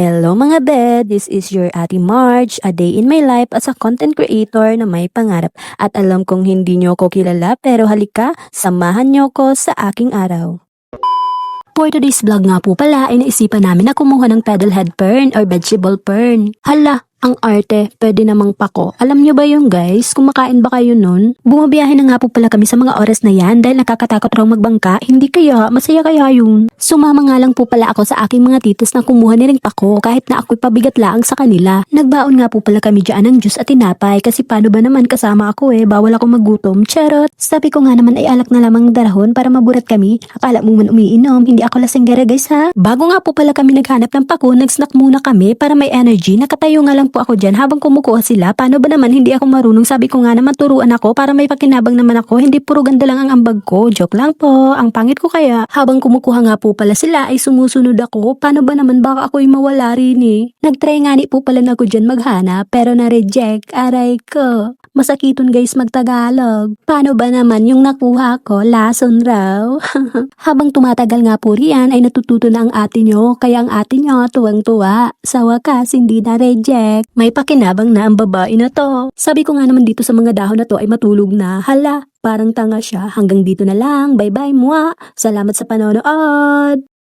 Hello mga bed, this is your Ate Marge, a day in my life as a content creator na may pangarap. At alam kong hindi nyo ko kilala pero halika, samahan nyo ko sa aking araw. For today's vlog nga po pala ay naisipan namin na kumuha ng petalhead fern or vegetable fern. Hala! Ang arte, pwede namang pako. Alam nyo ba yun guys? Kumakain ba kayo nun? Bumabiyahe na nga po pala kami sa mga oras na yan dahil nakakatakot raw magbangka. Hindi kaya? Masaya kaya yun? Sumama nga lang po pala ako sa aking mga titos na kumuha nilang pako kahit na ako'y pabigat laang sa kanila. Nagbaon nga po pala kami dyan ng juice at tinapay kasi paano ba naman kasama ako bawal ako magutom. Charot! Sabi ko nga naman ay alak na lamang darahon para maburat kami. Akala mo man umiinom, hindi ako lasinggera guys ha? Bago nga po pala kami naghanap ng pako, nag-snack muna kami para may energy. Nakatayo nga lang po ako dyan habang kumukuha sila. Paano ba naman hindi ako marunong? Sabi ko nga naman turuan ako para may pakinabang naman ako. Hindi puro ganda lang ang ambag ko. Joke lang po. Ang pangit ko kaya. Habang kumukuha nga po pala sila ay sumusunod ako. Paano ba naman baka ako'y mawala rin Nag-try nga ni po pala na ako dyan maghanap pero na-reject. Aray ko. Masakiton guys magtagalog. Paano ba naman yung nakuha ko? Lason raw. Habang tumatagal nga po riyan ay natututo na ang ate nyo. Kaya ang ate nyo tuwang-tuwa. Sa wakas hindi na-reject. May pakinabang na ang babae na to. Sabi ko nga naman dito sa mga dahon na to ay matulog na. Hala, parang tanga siya. Hanggang dito na lang. Bye-bye, mua. Salamat sa panonood.